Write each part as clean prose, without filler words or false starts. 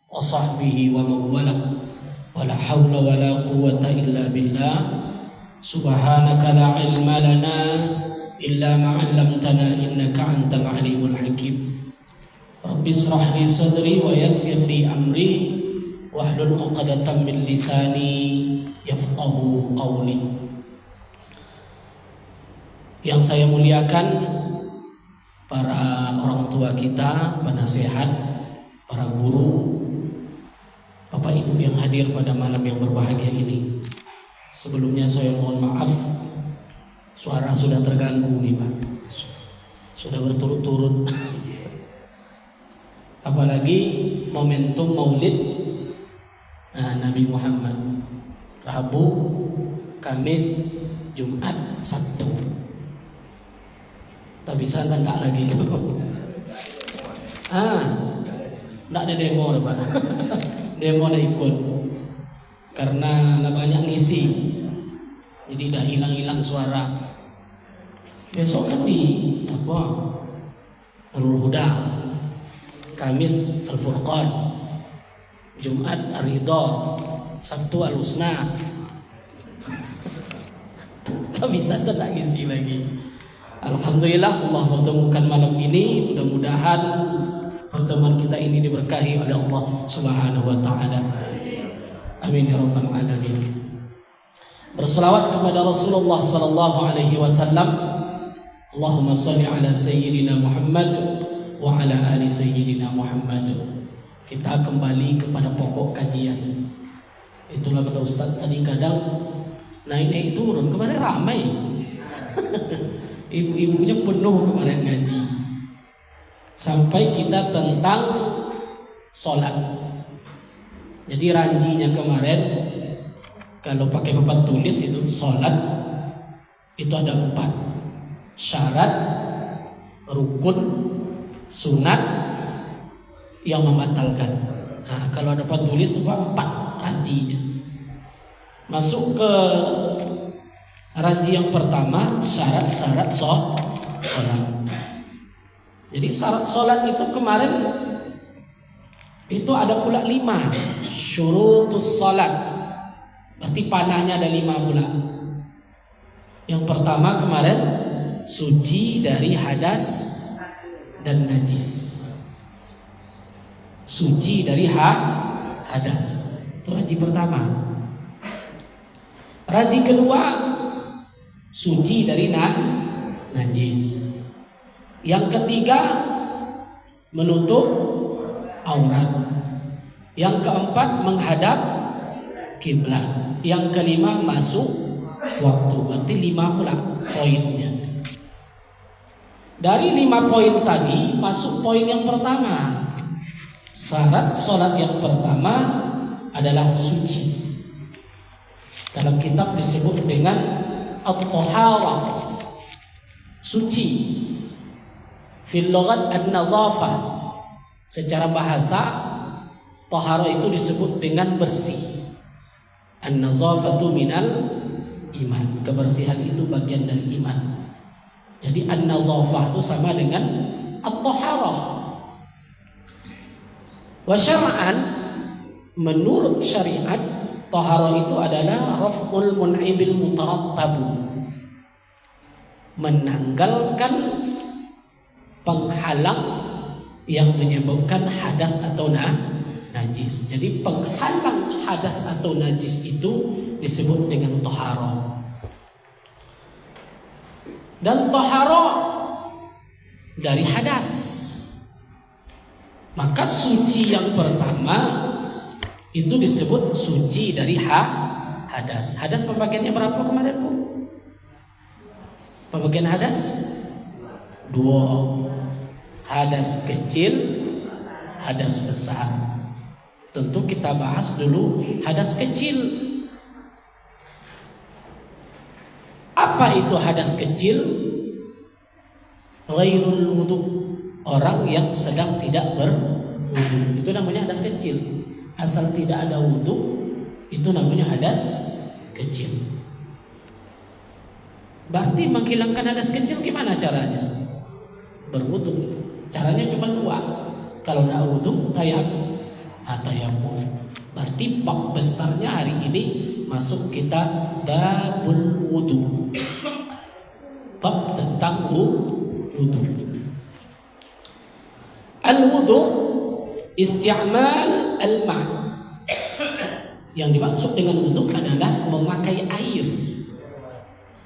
wa sahbihi wa mawalah. Wala hawla wala quwwata illa billah. Subhanaka la ilma lana illa ma 'allamtana innaka antal alimul hakim. Rabbi shrah li sadri wa yassir li amri wahlul 'uqdatam min lisani yafqahu qawli. Yang saya muliakan para orang tua kita, penasehat, para guru, Bapak Ibu yang hadir pada malam yang berbahagia ini. Sebelumnya saya mohon maaf, suara sudah terganggu nih Pak, sudah berturut-turut. Apalagi momentum Maulid Nabi Muhammad, Rabu, Kamis, Jumat, Sabtu. Tak bisa tanda lagi itu. Nggak ada demo Pak. Demo ada ikut karena banyak ngisi, jadi dah hilang suara. Besok kan di Nurul Huda, Kamis Al-Furqan, Jumat Ar-Ridha, Sabtu Al-Husna. Tak bisa tak ngisi lagi. Alhamdulillah Allah pertemukan malam ini. Mudah-mudahan pertemuan kita ini diberkahi oleh Allah Subhanahu wa taala. Amin ya rabbal alamin. Berselawat kepada Rasulullah sallallahu alaihi wasallam. Allahumma shalli ala sayyidina Muhammad wa ala ali sayyidina Muhammad. Kita kembali kepada pokok kajian. Itulah kata Ustaz tadi, kadang naik turun, kemarin ramai. Ibu-ibunya penuh kemarin ngaji. Sampai kita tentang sholat. Jadi ranjinya kemarin, kalau pakai papan tulis itu sholat itu ada 4 syarat, rukun, sunat yang membatalkan. Nah, kalau ada papan tulis itu 4 ranjinya. Masuk ke ranji yang pertama, syarat-syarat sholat. Jadi syarat sholat itu kemarin itu ada pula 5 syurutus sholat. Berarti panahnya ada 5 pula. Yang pertama kemarin suci dari hadas dan najis. Suci dari hadas. Itu ranji pertama. Ranji kedua suci dari najis. Yang ketiga menutup aurat. Yang keempat menghadap kiblat. Yang kelima masuk waktu. Berarti 5 pula poinnya. Dari 5 poin tadi masuk poin yang pertama. Syarat sholat yang pertama adalah suci. Dalam kitab disebut dengan at-taharah, suci. Fil lughat an-nazafah. Secara bahasa taharah itu disebut dengan bersih. An-nazafatu minal iman. Kebersihan itu bagian dari iman. Jadi an-nazafah itu sama dengan at-taharah. Wa syar'an, menurut syariat taharah itu adalah raf'ul mun'ibil mutarattabu, menanggalkan penghalang yang menyebabkan hadas atau najis. Jadi penghalang hadas atau najis itu disebut dengan taharah. Dan taharah dari hadas. Maka suci yang pertama itu disebut suci dari hadas. Hadas pembagiannya berapa kemarin Bu? Pembagian hadas 2. Hadas kecil, hadas besar. Tentu kita bahas dulu hadas kecil. Apa itu hadas kecil? Ghairul wudu, orang yang sedang tidak berwudu. Itu namanya hadas kecil. Asal tidak ada wudu, itu namanya hadas kecil. Berarti menghilangkan hadas kecil gimana caranya? Berwudu. Caranya cuma 2. Kalau tidak wudu, tayamum. Tayamum. Berarti bab besarnya hari ini masuk kita babul wudu. Bab tentang wudu. Al-wudu isti'mal al-ma'. Yang dimaksud dengan wudu adalah memakai air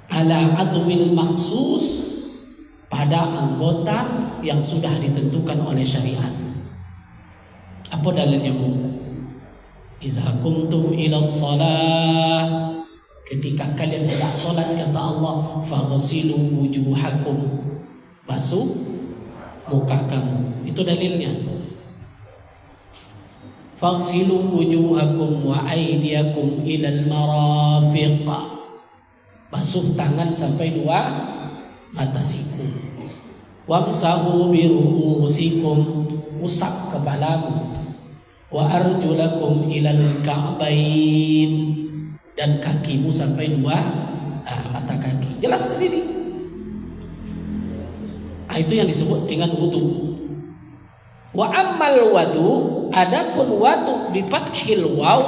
ala adwil makhsus, pada anggota yang sudah ditentukan oleh syariat. Apa dalilnya, Bu? Iza kuntum ila shalah, ketika kalian hendak salat, kata Allah, faghsilu wujuhakum, basuh muka kamu. Itu dalilnya. Faghsilu wujuhakum wa aydiyakum ilal marafiq, basuh tangan sampai dua mata siku. Wamsahu bi ru'usikum, usap kepalamu. Wa arjulakum ilal ka'bain, dan kakimu sampai dua mata kaki. Jelas di sini. Itu yang disebut dengan wudu. Wa ammal wudu, adapun wudu bi fathil waw,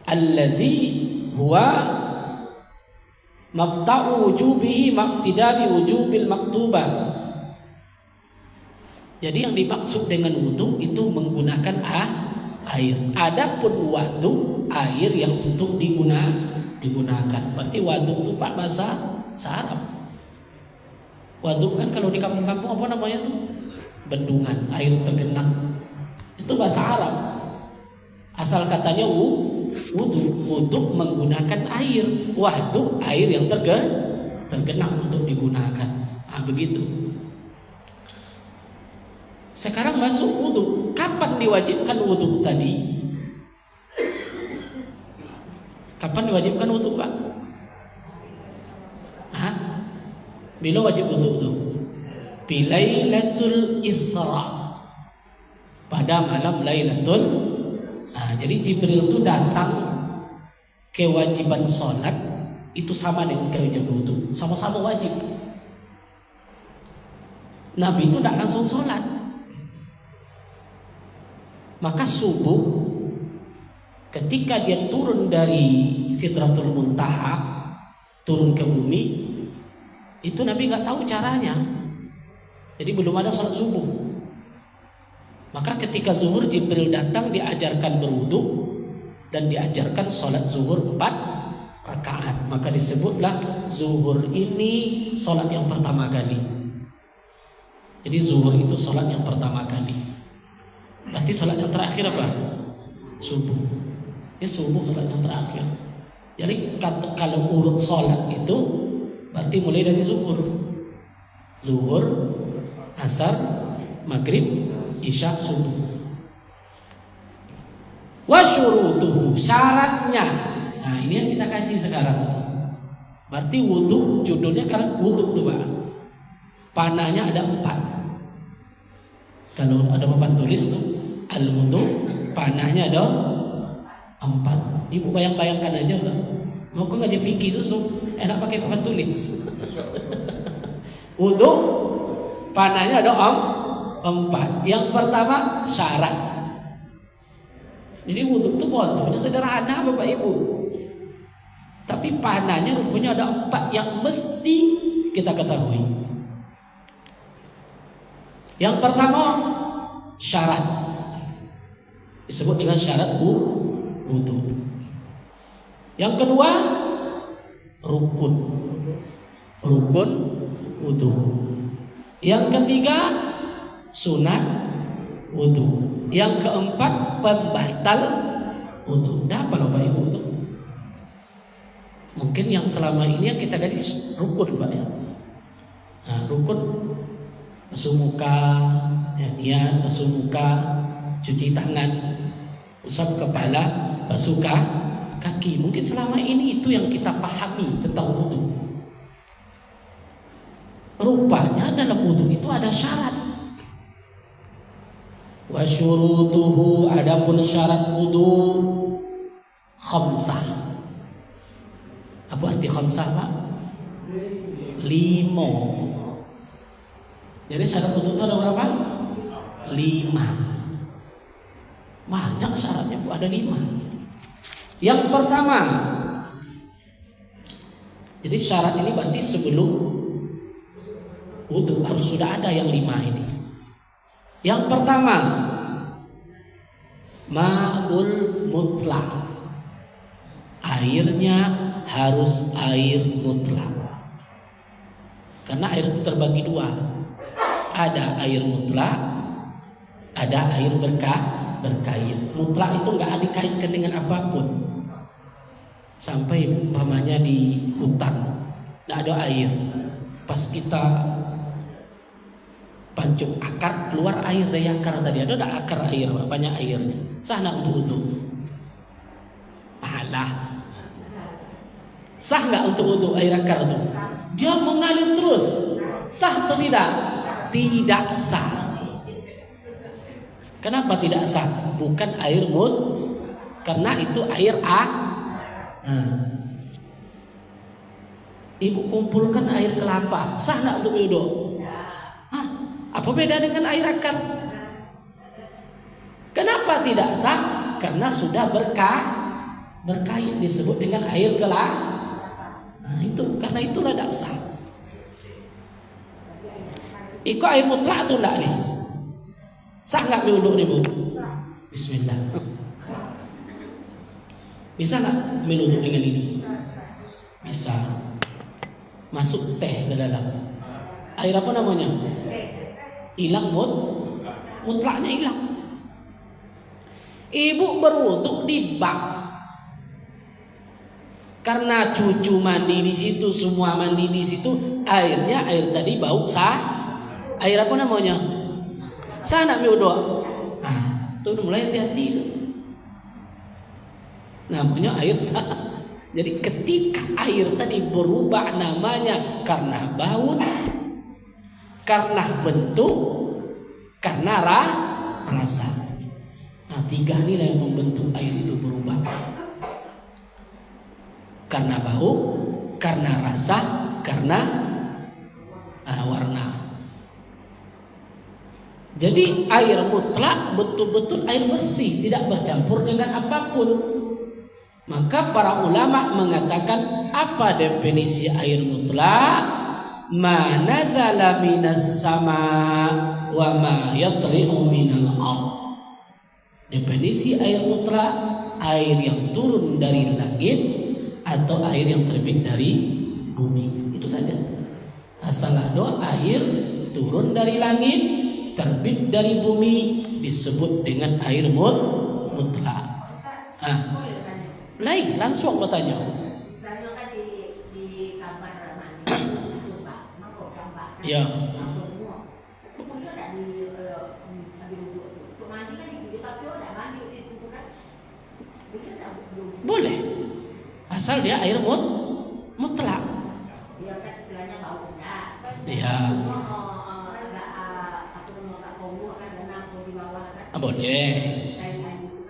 allazi huwa maqta'u wujubihi maqtidabi wujubil maktubah. Jadi yang dimaksud dengan wudu itu menggunakan air. Adapun wudu, air yang untuk digunakan. Berarti wudu itu Pak bahasa Arab. Wudu kan kalau di kampung-kampung apa namanya tuh? Bendungan, air tergenang. Itu bahasa Arab. Asal katanya wudu menggunakan air. Wudu air yang tergenang untuk digunakan. Begitu. Sekarang masuk wudu. Kapan diwajibkan wudu tadi? Kapan diwajibkan wudu, Pak? Bila wajib wudu itu? Bilailatul Isra, pada malam Lailatul. Jadi Jibril itu datang, kewajiban sholat itu sama dengan kewajiban wudu, sama-sama wajib. Nabi itu tidak langsung sholat. Maka subuh, ketika dia turun dari Sidratul Muntaha, turun ke bumi, itu Nabi nggak tahu caranya. Jadi belum ada sholat subuh. Maka ketika zuhur, Jibril datang, diajarkan berwudu dan diajarkan sholat zuhur 4 rakaat. Maka disebutlah zuhur ini sholat yang pertama kali. Jadi zuhur itu sholat yang pertama kali. Berarti sholat yang terakhir apa? Subuh. Ya subuh sholat yang terakhir. Jadi kalau urut sholat itu berarti mulai dari zuhur. Zuhur, asar, maghrib, isya, subuh. Wa syurutuhu, syaratnya. Nah, ini yang kita kaji sekarang. Berarti wudu, judulnya kan wudu tuh, Pak. Panahnya ada 4. Kalau ada papan tulis tuh al-wudu, panahnya ada 4. Ibu bayangkan aja udah. Mau kok ngaji fikih itu enak pakai papan tulis. Wudu, panahnya ada 4. Yang pertama syarat. Jadi wudu itu contohnya sederhana Bapak Ibu. Tapi panahnya rupanya ada 4 yang mesti kita ketahui. Yang pertama syarat, disebut dengan syarat wudu. Yang kedua rukun wudu. Yang ketiga sunat wudu. Yang keempat pembatal wudu. Nah, apa Bapak Ibu itu? Mungkin yang selama ini yang kita ganti rukun, Pak ya. Nah, rukun basuh muka, ya, niat basuh muka, cuci tangan, usap kepala, basuh kaki. Mungkin selama ini itu yang kita pahami tentang wudu. Rupanya dalam wudu itu ada syarat. Wa syurutuhu, adapun syarat wudu khamsah. Apa arti khamsah, Pak? 5. Jadi syarat wudu itu ada berapa? 5. Banyak syaratnya Bu, ada 5. Yang pertama, jadi syarat ini berarti sebelum wudu harus sudah ada yang 5 ini. Yang pertama, ma'ul mutlak. Airnya harus air mutlak. Karena air itu terbagi 2. Ada air mutlak, ada air berkait. Mutlak itu nggak dikaitkan dengan apapun. Sampai umpamanya di hutan nggak ada air, pas kita pancung akar keluar air dari akar tadi, ada akar air, banyak airnya, sah nggak untuk wudu? Alah, sah nggak untuk wudu air akar itu? Dia mengalir terus, sah atau tidak? Tidak sah. Kenapa tidak sah? Bukan air karena itu air Ibu kumpulkan air kelapa, sah nggak untuk wudu? Apa beda dengan air akar? Kenapa tidak sah? Karena sudah berkait, disebut dengan air kelapa. Itu karena itulah tidak sah. Itu air mutlak atau enggak nih? Sah nggak wudu nih Bu? Bismillah. Bisa nggak wudu dengan ini? Bisa. Masuk teh ke dalam. Air apa namanya? Hilang mutlaknya hilang. Ibu berwudu di bak. Karena cucu mandi di situ, semua mandi di situ, airnya air tadi bau sah. Air apa namanya? Sah nak wudu. Tuh udah mulai hati-hati. Namanya air sah. Jadi ketika air tadi berubah namanya karena bau, karena bentuk, karena rasa. 3 ini yang membentuk air itu berubah. Karena bau, karena rasa, karena warna. Jadi air mutlak betul-betul air bersih, tidak bercampur dengan apapun. Maka para ulama mengatakan, apa definisi air mutlak? Ma nazala minas sama wa ma yatri'u minal ardh. Definisi air mutlak, air yang turun dari langit atau air yang terbit dari bumi. Itu saja. Asal ada air turun dari langit, terbit dari bumi, disebut dengan air mutlak. Lain, langsung bertanya. Misalnya kan di kamar mandi itu Pak, mau gambar. Ya. Kemudian ada di ambil wudhu untuk mandi kan itu, tapi ada mandi itu kan. Boleh. Asal dia air mutlak. Dia kan istilahnya bau enggak. Iya. Agak komu kan dan di bawah kan. Boleh.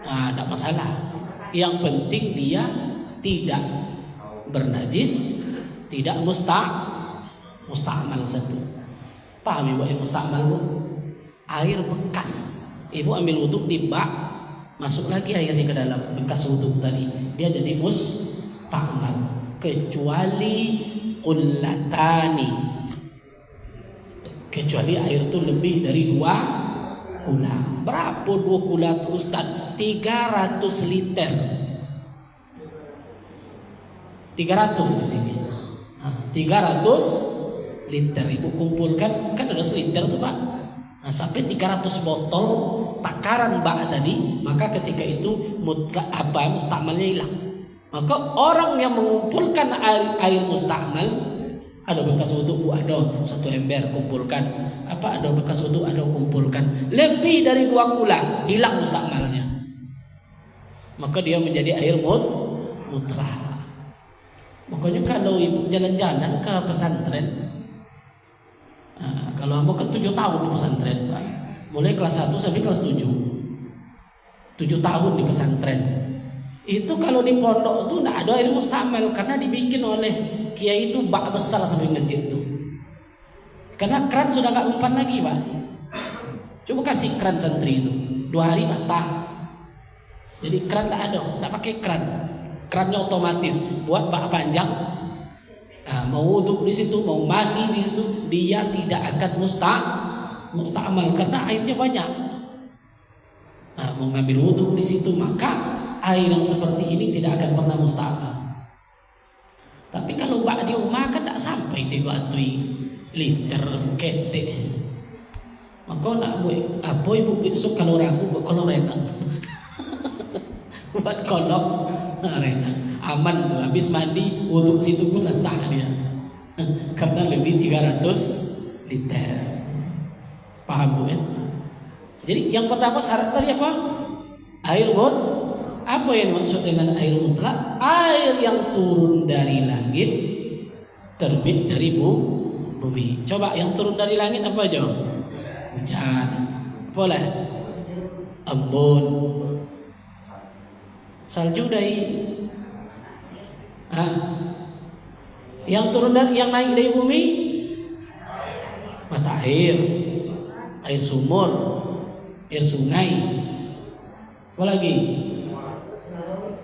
Tidak masalah. Yang penting dia tidak bernajis, tidak musta'mal satu. Paham Ibu air musta'mal Bu? Air bekas. Ibu ambil wudhu di bak, masuk lagi airnya ke dalam bekas wudhu tadi. Dia jadi musta'mal. Kecuali qullatani. Kecuali air itu lebih dari 2 kula. Berapa 2 kula itu Ustaz? 300 liter. 300 di sini. 300 liter Ibu kumpulkan, kan ada seliter tuh Pak. Sampai 300 botol takaran bak tadi, maka ketika itu mustakmalnya hilang. Maka orang yang mengumpulkan air mustakmal, ada bekas wudhu, ada 1 ember kumpulkan. Ada bekas wudhu, ada kumpulkan. Lebih dari 2 kula, hilang mustakmalnya. Maka dia menjadi air mutlak. Makanya kalau ibu jalan-jalan ke pesantren, kalau aku kan 7 tahun di pesantren Pak. Mulai kelas 1 sampai kelas 7. 7 tahun di pesantren. Itu kalau di pondok itu tidak ada air mustakmal, karena dibikin oleh kiai itu bak besar sampai masjid itu. Karena keran sudah nggak umpan lagi Pak. Coba kasih keran santri itu 2 hari patah. Jadi keran nggak ada, nggak pakai keran. Kerannya otomatis buat bak panjang. Nah, mau wudhu di situ, mau mandi di situ, dia tidak akan musta'mal karena airnya banyak. Nah, mau ngambil wudhu di situ, maka air yang seperti ini tidak akan pernah musta'mal. Tapi kalau bak di rumah kan tidak sampai 3 liter ketek. Maka nak buat ibu besok kalau ragu kalau renang. Buat kolom renang aman tuh, habis mandi wudhu situ pun sah dia. Karena lebih 300 liter. Paham Bu ya? Jadi yang pertama syarat tadi apa? Air mutlak. Apa yang dimaksud dengan air mutlak? Air yang turun dari langit, terbit dari bumi. Coba yang turun dari langit apa aja? Hujan, boleh, embun, salju dari, yang turun dari, yang naik dari bumi, mata air, air sumur, air sungai, apa lagi?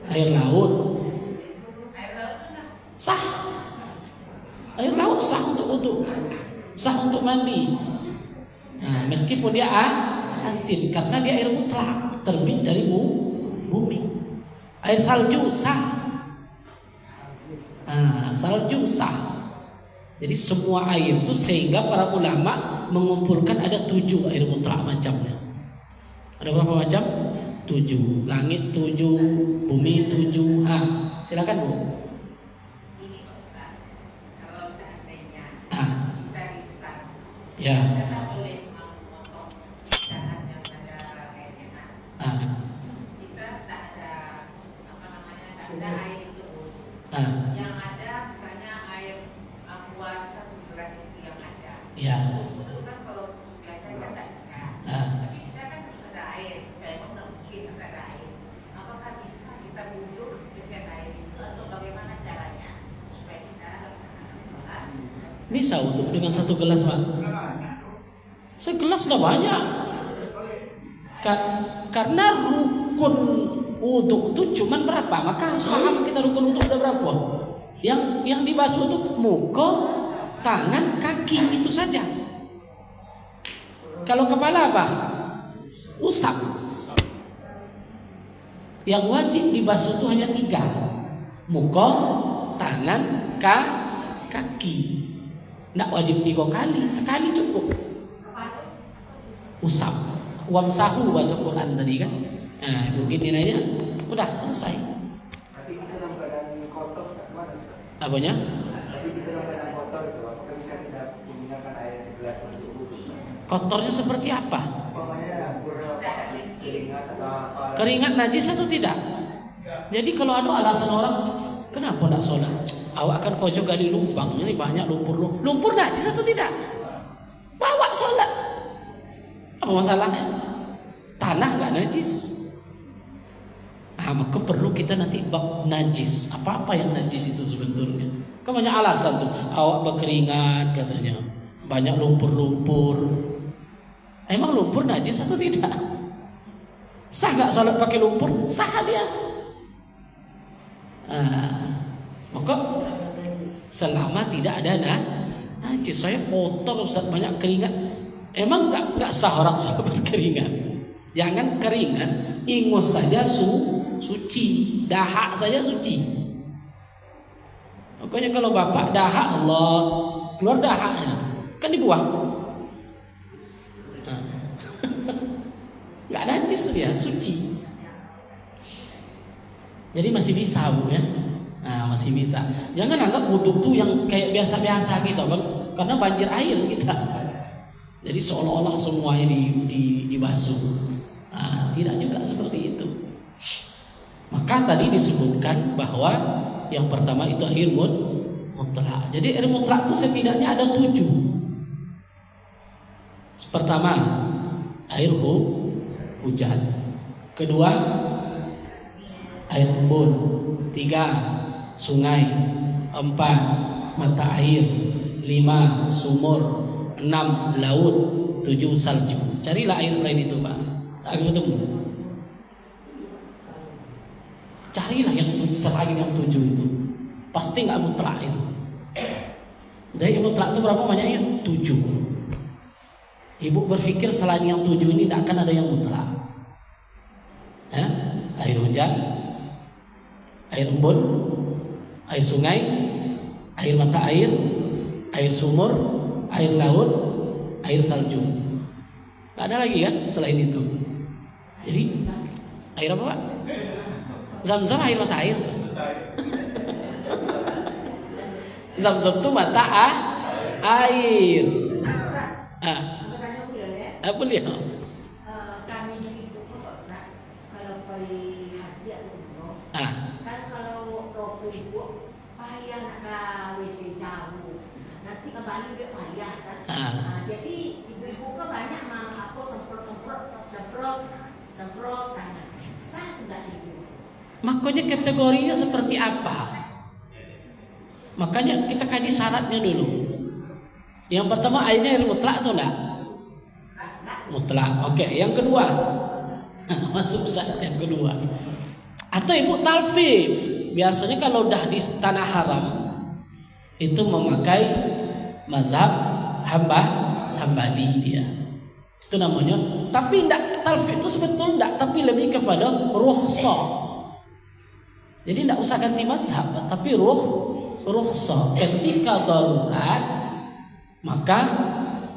Air laut, sah. Air laut sah untuk wudhu, sah untuk mandi. Nah, meskipun dia asin, karena dia air mutlak, terbit dari bumi. Air salju sah. Salju sah. Jadi semua air itu, sehingga para ulama mengumpulkan ada 7 air mutlak macamnya. Ada berapa macam? 7. Langit 7, bumi 7. Silakan Bu. Ini Ustaz, kalau seandainya kita di hutan, Ya. kita boleh memotong dahan yang ada airnya kan? Kita tak ada tak ada air untuk wudhu. Yang ada misalnya air aqua 1 gelas itu yang ada. Ya. Wudhu kan kalau biasa kan tak bisa. Tapi kita kan harus ada air. Kayak mana mungkin ada air. Apakah bisa kita wudhu dengan air itu atau bagaimana caranya supaya kita laksanakan sholat? Bisa untuk dengan 1 gelas Pak. Segelas sudah banyak. Karena rukun wudhu itu cuma berapa? Maka harus paham kita rukun wudhu udah berapa. Yang dibasuh itu muka, tangan, kaki, itu saja. Kalau kepala apa? Usap. Yang wajib dibasuh itu hanya 3. Muka, tangan, kaki. Tidak wajib 3 kali, sekali cukup. Usap. Wamsahu bahasa Quran tadi kan. Nah, begini aja, udah selesai. Tapi kita dalam keadaan kotor, gimana? Apanya? Tapi kita dalam keadaan kotor itu, apakah bisa kita menggunakan air segelas untuk wudhu? Kotornya seperti apa? Umpamanya keringat atau apa? Keringat najis atau tidak? Jadi kalau ada alasan orang, kenapa tidak sholat? Awak kan kau juga di lubang, ini banyak lumpur. Lumpur najis atau tidak? Bawa sholat. Apa masalahnya? Tanah nggak najis. Maka perlu kita nanti bab najis. Apa-apa yang najis itu sebetulnya? Kan banyak alasan tuh. Awak berkeringat katanya, banyak lumpur-lumpur. Emang lumpur najis atau tidak? Sah nggak sholat pakai lumpur? Sah dia. Maka selama tidak ada najis. Saya kotor Ustaz, banyak keringat. Emang nggak sah orang sholat berkeringat? Jangan keringat, ingus saja suci, dahak saja suci. Pokoknya kalau bapak dahak, Allah keluar dahaknya, kan dibuang. Nggak najis dia, suci. Jadi masih bisa Bu ya. Masih bisa. Jangan anggap wudhu tuh yang kayak biasa-biasa gitu, karena banjir air kita. Jadi seolah-olah semuanya dibasuh. Tidak juga seperti itu. Maka tadi disebutkan bahwa yang pertama itu air mutlak. Jadi air mutlak itu setidaknya ada 7. Pertama, air hujan. Kedua, air embun. 3, sungai. 4, mata air. 5, sumur. 6, laut. 7, salju. Carilah air selain itu Pak. Tak ketemu. Carilah yang selain yang 7 itu. Pasti nggak mutlak itu. Jadi mutlak itu berapa banyaknya? 7. Ibu berpikir selain yang 7 ini tidak akan ada yang mutlak. Air hujan, air embun, air sungai, air mata air sumur, air laut, air salju. Nggak ada lagi kan selain itu. Jadi air apa Pak? Zam-zam air mata air. Zam-zam itu mata air. Apa dia? Kami itu kalau pergi haji atau umroh, kan kalau ibu payah nak ke WC jauh, nanti kembali dia payah kan. Jadi ibu-ibu kan banyak apa semprot tangan. Sah tidak itu? Makanya kategorinya seperti apa? Makanya kita kaji syaratnya dulu. Yang pertama airnya air mutlak atau enggak? Mutlak. Oke, yang kedua. Masuk syarat yang kedua. Atau ibu talfif. Biasanya kalau udah di tanah haram itu memakai mazhab Hambali dia. Itu namanya. Tapi enggak, talfif itu sebetulnya enggak, tapi lebih kepada rukhsah. Jadi tidak usah ganti mazhab, tapi rukhsah. Ketika darurat, maka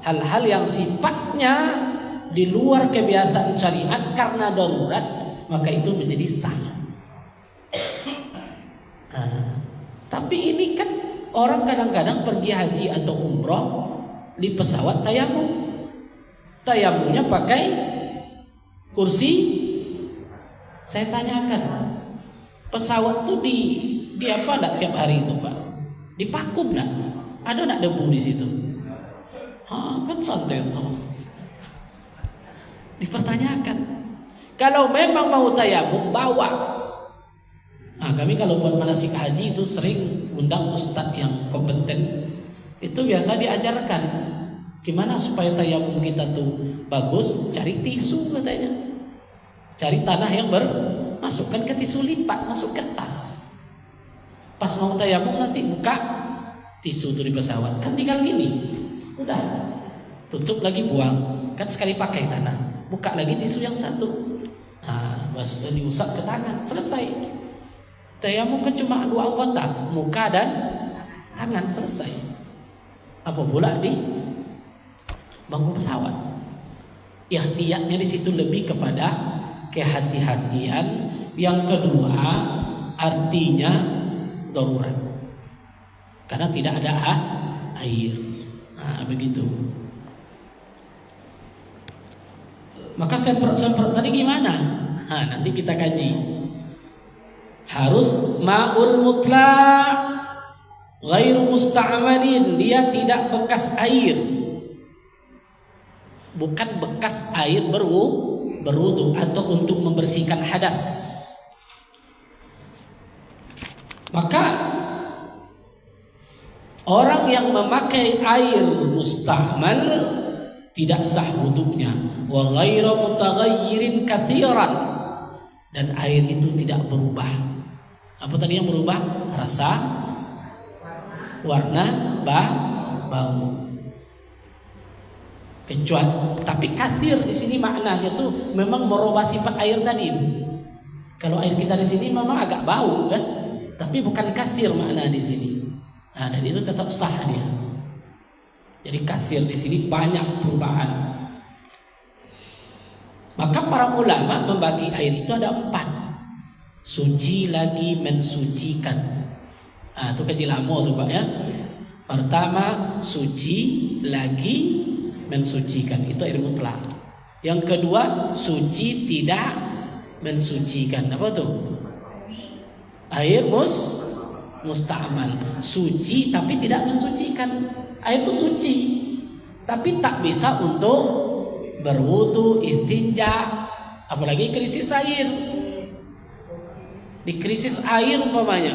hal-hal yang sifatnya di luar kebiasaan syariat karena darurat, maka itu menjadi sah. Tapi ini kan orang kadang-kadang pergi haji atau umroh di pesawat tayamum. Tayamumnya pakai kursi. Saya tanyakan, pesawat tuh di apa enggak tiap hari itu Pak? Dipakum enggak? Ada enggak debu di situ? Kan santai tuh. Dipertanyakan. Kalau memang mau tayamum bawa. Kami kalau buat manasik haji itu sering undang ustadz yang kompeten. Itu biasa diajarkan gimana supaya tayamum kita tuh bagus. Cari tisu katanya. Cari tanah yang masukkan ke tisu lipat, masuk ke tas. Pas mau tayamum nanti buka tisu itu di pesawat, kan tinggal gini, udah tutup lagi buang, kan sekali pakai tanah, buka lagi tisu yang satu, sudah diusap ke tangan, selesai. Tayamum kan cuma 2 anggota, muka dan tangan, selesai. Apa pula di bangku pesawat? Ihtiyatnya di situ lebih kepada kehati-hatian. Yang kedua, artinya darurat. Karena tidak ada air. Begitu. Maka semprot tadi gimana? Nanti kita kaji. Harus ma'ul mutlaq ghairu musta'malin. Dia tidak bekas air. Bukan bekas air berwudu atau untuk membersihkan hadas. Maka orang yang memakai air musta'mal tidak sah wudunya. Wa ghairu mutaghayyirin katsiran, dan air itu tidak berubah. Apa tadi yang berubah? Rasa, warna, bau. Kecuali, tapi kathir di sini maknanya tuh memang merubah sifat air tadi. Kalau air kita di sini memang agak bau kan, tapi bukan kathir makna di sini. Dan itu tetap sah dia. Jadi kathir di sini banyak perubahan. Maka para ulama membagi air itu ada 4. Suci lagi mensucikan. Itu kaji lama tuh Pak ya. Pertama, suci lagi mensucikan, itu air mutlak. Yang kedua, suci tidak mensucikan. Apa tuh? Air musta'mal. Suci tapi tidak mensucikan. Air itu suci tapi tak bisa untuk berwudu, istinja, apalagi krisis air. Di krisis air umpamanya,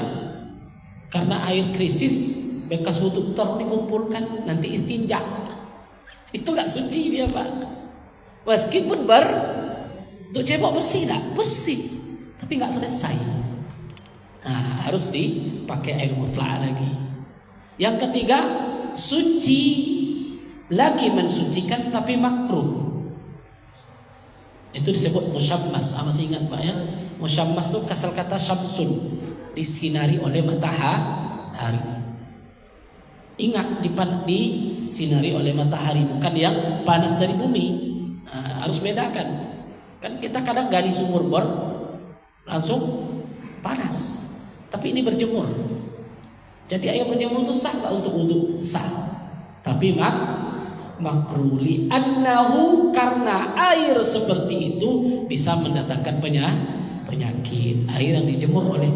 karena air krisis bekas wudu dikumpulkan, nanti istinja, itu gak suci dia Pak. Meskipun untuk cebok bersih, tak bersih, tapi gak selesai. Nah, harus dipakai air mutlak lagi. Yang ketiga, suci lagi mensucikan tapi makruh. Itu disebut musyammas. Masih ingat Pak ya? Musyammas itu asal kata syamsun, disinari oleh matahari. Ingat, disinari oleh matahari, bukan yang panas dari bumi. Nah, harus bedakan. Kan kita kadang gali sumur bor langsung panas. Tapi ini berjemur. Jadi air berjemur itu sah nggak untuk wudhu? Sah. Tapi makruh li'annahu, karena air seperti itu bisa mendatangkan penyakit. Air yang dijemur oleh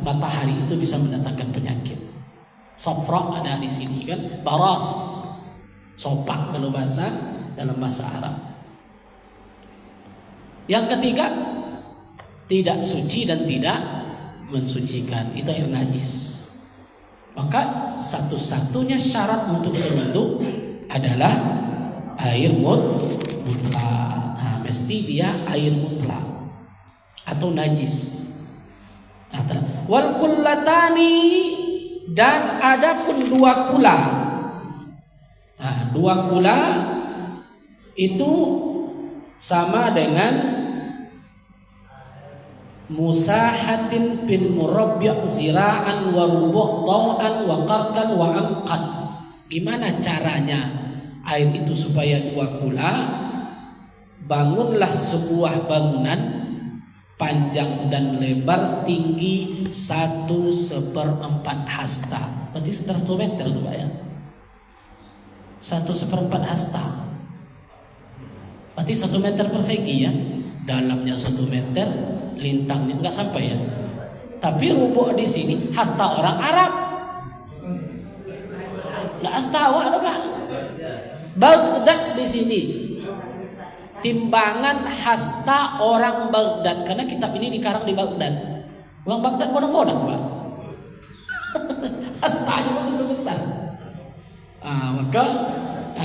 matahari itu bisa mendatangkan penyakit. Sofra ada di sini kan, baras, sopak dalam bahasa Arab. Yang ketiga, tidak suci dan tidak mensucikan, itu air najis. Maka satu-satunya syarat untuk berwudu adalah air mutlak. Mesti dia air mutlak atau najis. Wal kullatani, dan adapun dua kula. Dua kula itu sama dengan musahatin bil murabbi' zira'an wa rubu' taw'an wa qarkan wa amqad. Gimana caranya air itu supaya dua kula? Bangunlah sebuah bangunan panjang dan lebar tinggi 1/4 hasta. Berarti sekitar 1 meter itu Pak ya. 1/4 hasta. Berarti 1 meter persegi ya. Dalamnya 1 meter, lintangnya nggak sampai ya. Tapi rubuk di sini hasta orang Arab. Nggak hasta awak ada Pak. Baghdad di sini. Timbangan hasta orang Baghdad, karena kitab ini dikarang di Baghdad. Orang Baghdad bodoh-bodoh Pak. Hastanya besar-besar. Maka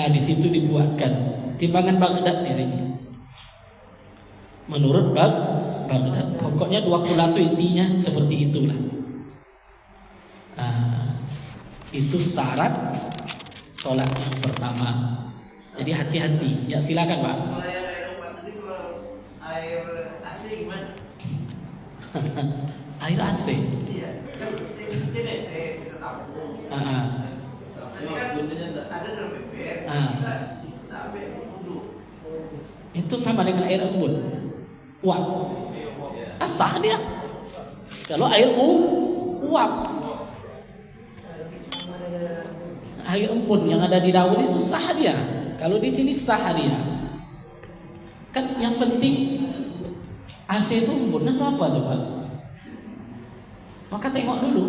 di situ dibuatkan timbangan Baghdad di sini. Menurut Baghdad, pokoknya dua kula itu intinya seperti itulah. Itu syarat sholat yang pertama. Jadi hati-hati. Ya silakan Pak. Kalau yang air obat tadi, kalau air AC gimana? Air AC. Iya, kan ini kita tampung. Tadi kan ada dalam ember, kita ambil wudhu. Itu sama dengan air embun. Uap. Sah dia. Kalau air uap, air embun yang ada di daun itu sah dia. Kalau di sini sah dia. Kan yang penting AC itu embun atau apa coba? Maka tengok dulu.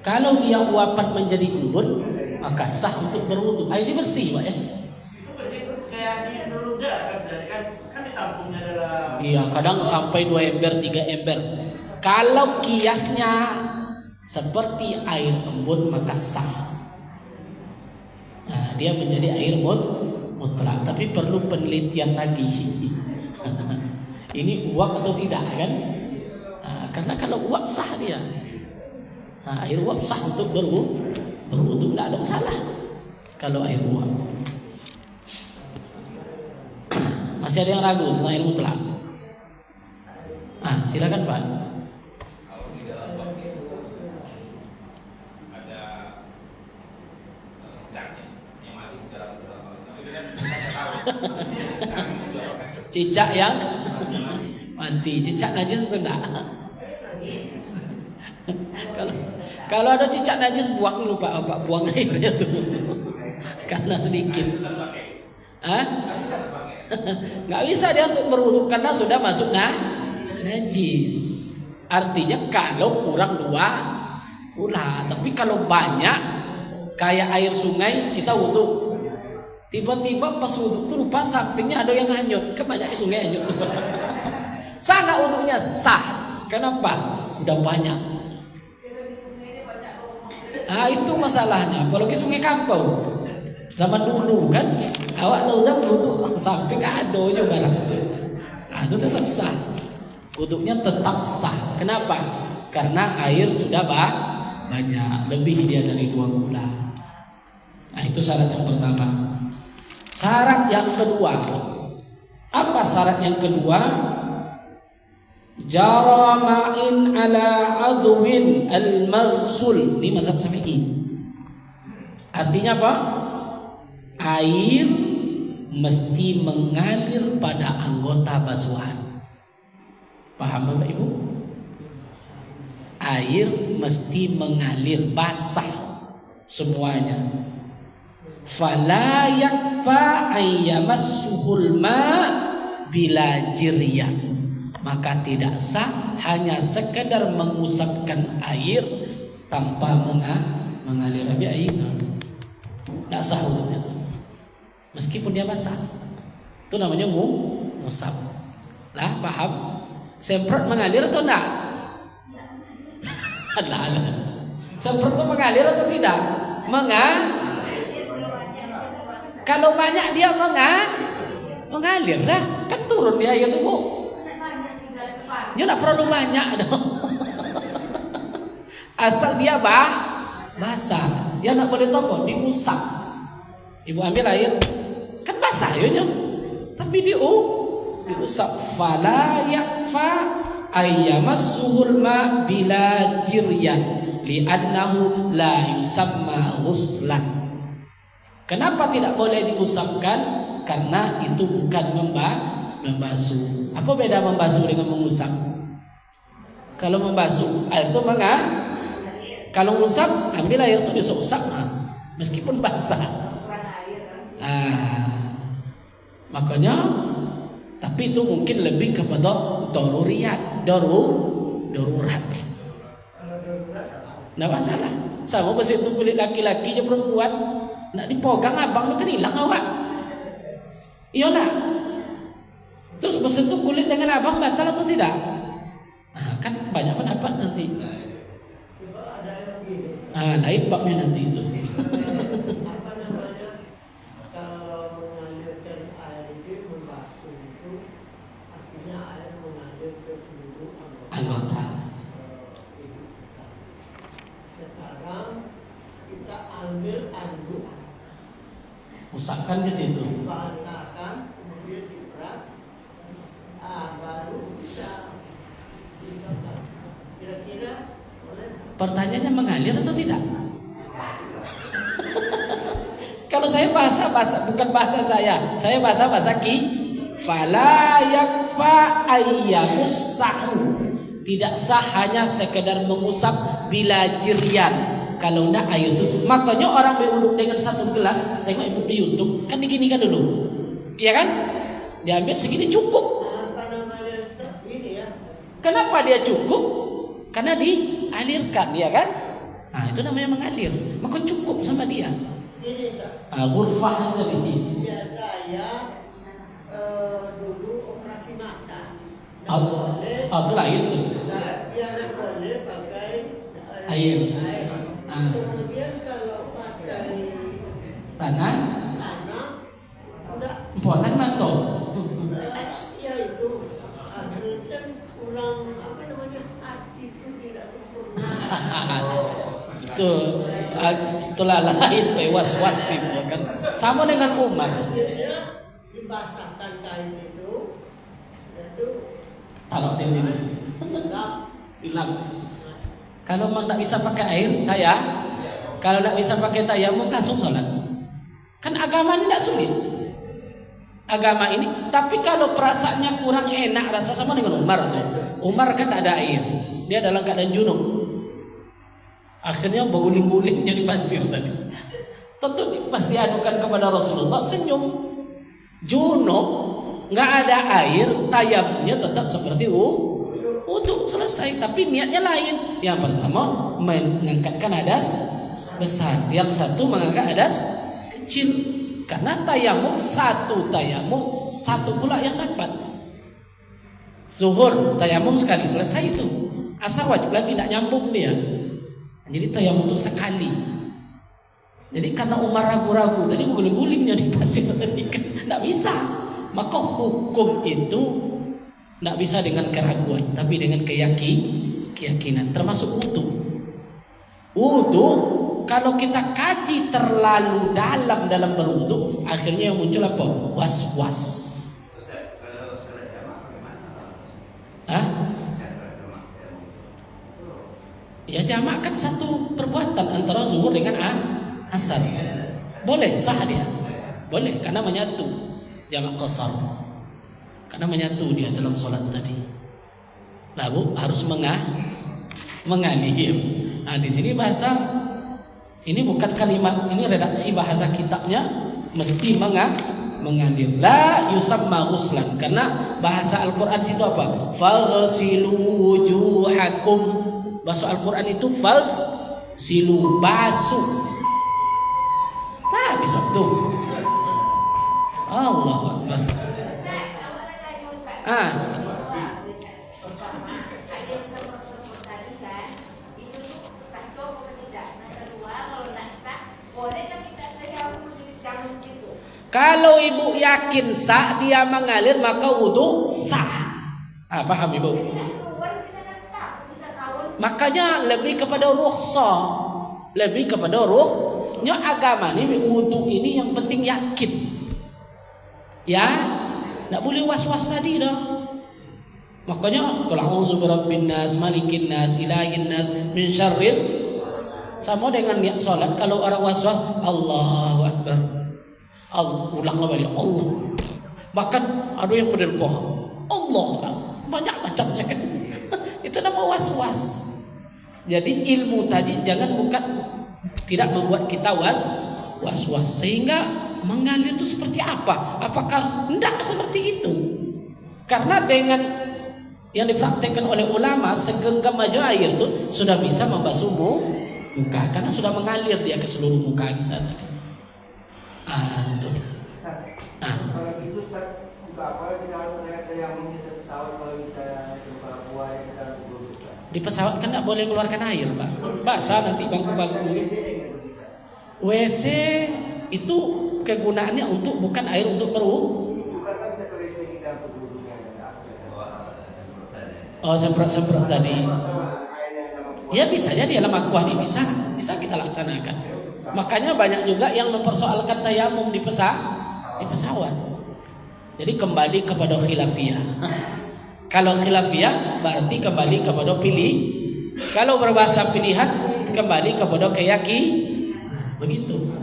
Kalau dia uapan menjadi embun, maka sah untuk berwudu. Airnya bersih Pak ya. Itu bersih kayak ini dulu kan ditampungnya dalam. Iya, kadang sampai 2 ember, 3 ember. Kalau kiasnya seperti air embun maka sah. Dia menjadi air mutlak, tapi perlu penelitian lagi. Ini uap atau tidak kan? Karena kalau uap sah dia. Air uap sah untuk berwudu, tidak ada masalah. Kalau air uap. Masih ada yang ragu tentang air mutlak? Silakan Pak. Kalau di dalam bab itu ada cicaknya yang mati di dalam berapa? Itu kan kita tahu. Cicak yang mati, cicak najis atau enggak? Kalau ada cicak najis buang dulu Pak, buang airnya tuh. Karena sedikit. Nggak bisa dia untuk berwudu karena sudah masuk najis. Artinya kalau kurang 2 kula, tapi kalau banyak kayak air sungai kita wudu. Tiba-tiba pas wudu itu lupa sampingnya ada yang hanyut. Kan banyak sungai hanyut. Sah nggak wudunya? Sah. Kenapa? Udah banyak. Itu masalahnya. Apalagi sungai kampung. Zaman dulu kan, awak udah wudu samping ada aja barang itu. Itu tetap sah. Wuduknya tetap sah. Kenapa? karena air sudah banyak, lebih dia dari 2 gula. Nah, itu syarat yang pertama. Syarat yang kedua, apa syarat yang kedua? Jara ma'in ala adwin al-maghsul. Ini mazhab Syafi'i. Artinya apa? Air mesti mengalir pada anggota basuhan. Paham Bapak Ibu? Air mesti mengalir, basah semuanya. Fala yakfa ayyamassuhul ma bila jiryan. Maka tidak sah hanya sekedar mengusapkan air tanpa mengalir lebih air. Tidak sah hukumnya. Meskipun dia basah. Itu namanya ngusap. Lah, paham? Semprot mengalir atau enggak? Ada. Semprot itu mengalir atau tidak? Kalau banyak dia mengalir lah. Kan turun dia air itu, Bu. Dia tidak perlu banyak dong. Asal dia basah. Dia tidak boleh topok, diusap. Ibu ambil air, kan basah airnya. Tapi diusap. Fala yakfa ayyamassuhul ma bila jiryan li'annahu la yusamma ghuslan. Kenapa tidak boleh diusapkan? Karena itu bukan membasuh. Apa beda membasuh dengan mengusap? Kalau membasuh, air itu kalau usap, ambil air itu diusap, meskipun basah. Makanya, tapi itu mungkin lebih kepada darurat. Nggak masalah. Sama bersentuh kulit laki-laki aja perempuan, nak dipogang abang lu kan hilang awak. Iya nak. Terus bersentuh kulit dengan abang batal atau tidak? Kan banyak pendapat nanti. Lain babnya nanti itu. Apa namanya? Kalau mengalirkan air itu membasuh itu artinya air mengalir ke seluruh Anggota. Sekarang kita ambil anduk, Usapkan ke situ. basahkan, kemudian diperas, baru bisa dicatat. Kira-kira boleh? Pertanyaannya mengalir atau tidak? Kalau saya bahasa bukan bahasa saya bahasa ki. Fala yakfa ayyamussahu. Tidak sah hanya sekedar mengusap bila jiryan. Kalau enggak air itu. Makanya orang berwuduk dengan satu gelas, tengok ibu di YouTube, kan diginikan dulu. Iya kan? Diambil segini cukup. Apa namanya? Ini ya. Kenapa dia cukup? Karena dialirkan, ya kan? Nah, itu namanya mengalir. Maka cukup sama dia. Ini tak. Ghurfah tadi. Biasa saya dulu operasi mata. Itu lain tuh. Dia boleh pakai Air. Kemudian kalau pakai Tanah, udah emponan manto. ya itu kan kurang apa namanya, hati itu tidak sempurna. Itulah lain was-was tipu kan. Sama dengan umat. Akhirnya dibasahkan kain itu Taruh di sini. Dilap. Kalau memang tidak bisa pakai air, kalau tidak bisa pakai tayamum, langsung sholat. Kan agama ini tidak sulit. Agama ini, tapi kalau perasaannya kurang enak, rasa sama dengan Umar tuh. Umar kan tak ada air, dia dalam keadaan junub. Akhirnya berguling-guling jadi pasir tadi. Tentu pas diadukan kepada Rasulullah, senyum. Junub, nggak ada air, tayamumnya tetap seperti untuk selesai, tapi niatnya lain. Yang pertama mengangkatkan hadas besar, yang satu mengangkat hadas kecil. Karena tayamum satu pula yang dapat. Zuhur tayamum sekali selesai itu. Asar wajib lagi, tidak nyambung dia. Jadi tayamum itu sekali. Jadi karena Umar ragu-ragu tadi guling-gulingnya di pasir tadi kan tidak bisa. Maka hukum itu tidak bisa dengan keraguan, tapi dengan keyakinan. keyakinan, termasuk wudu. Wudu kalau kita kaji terlalu dalam berwudu, akhirnya yang muncul apa? Was-was. Hah? Ya jamak kan satu perbuatan antara zuhur dengan asar. Boleh, sah dia. Boleh, karena menyatu. Jamak qasar. Karena menyatu dia dalam sholat tadi. Lalu harus mengalir. Nah, di sini bahasa ini bukan kalimat, ini redaksi bahasa kitabnya mesti mengalir. La yusamma ghuslan, karena bahasa Al-Qur'an itu apa? Faghsilu wujuhakum. Bahasa Al-Qur'an itu faghsilu, basuh. Nah, bisa tuh. Allahu Akbar. Kalau ibu yakin sah dia mengalir, maka wudu sah. Paham ibu? Makanya lebih kepada rukhsah, lebih kepada ruhnya agama ini. Wudu ini yang penting yakin. Ya, tidak boleh was-was tadi dah. Makanya qul a'udzu birabbin nas, malikin nas, ilahin nas, min syarril. Sama dengan niat salat, kalau orang was-was Allahu Akbar. Ulang kembali Allah. Bahkan ada yang berdoa Allah, banyak macamnya kan. Itu nama was-was. Jadi ilmu tadi tidak membuat kita was-was, sehingga mengalir itu seperti apa? Apakah tidak seperti itu? Karena dengan yang dipraktekkan oleh ulama, segenggam aja air itu sudah bisa membasuh muka, karena sudah mengalir dia ke seluruh muka kita tadi. Kalau gitu Ustaz, apa kita harus melihat yang di pesawat kalau bisa para buaya kita dulu. Di pesawat kan tidak boleh mengeluarkan air, Pak. Basah nanti bangku-bangku. WC itu kegunaannya untuk bukan air untuk Bukan kan bisa ke WC kita untuk duduk kan. Semprot tadi. Ya bisa jadi dalam akuah ini bisa kita laksanakan. Makanya banyak juga yang mempersoalkan tayamum di pesawat. Jadi kembali kepada khilafiyah. Kalau khilafiyah berarti kembali kepada pilih. Kalau berbahasa pilihan kembali kepada keyakinan. Begitu.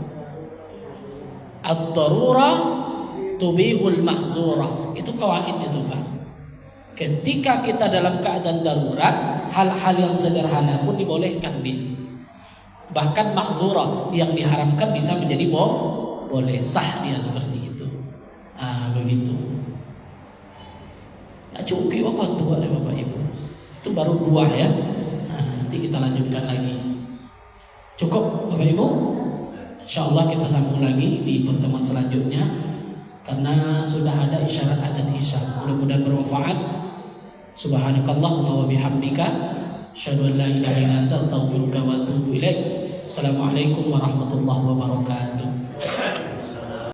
Ad-darurah tubihul mahzurah. Itu kawaid itu, Pak. Ketika kita dalam keadaan darurat, hal-hal yang sederhana pun dibolehkan bahkan mahzurah yang diharamkan bisa menjadi boleh, sah dia seperti itu. Begitu. Cukup waktu oleh Bapak Ibu. Itu baru 2 ya. Nanti kita lanjutkan lagi. Cukup Bapak Ibu. Insyaallah kita sambung lagi di pertemuan selanjutnya, karena sudah ada isyarat azan isya. Mudah-mudahan bermanfaat. Subhanakallahumma wa bihamdika asyhadu an la ilaha illa anta astaghfiruka wa atubu ilaik. Assalamualaikum warahmatullahi wabarakatuh.